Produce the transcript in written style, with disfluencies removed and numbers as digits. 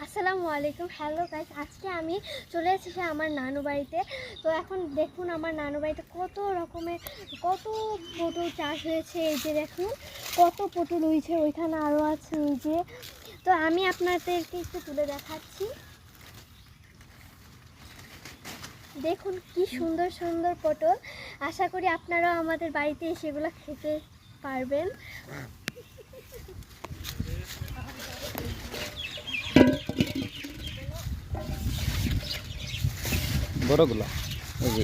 আসসালামু আলাইকুম। Hello guys, আজকে আমি চলে এসেছি আমার নানু বাড়িতে। তো এখন দেখুন আমার নানু বাড়িতে কত রকমের পটল চাষ হয়েছে। এই যে দেখুন কত পটল হয়েছে, ওইখানে আরও আছে এই যে। তো আমি আপনাদেরকে একটু তুলে দেখাচ্ছি। দেখুন কি সুন্দর সুন্দর পটল। আশা করি আপনারাও আমাদের বাড়িতে সেগুলো খেতে পারবেন। বড়গুলো এই যে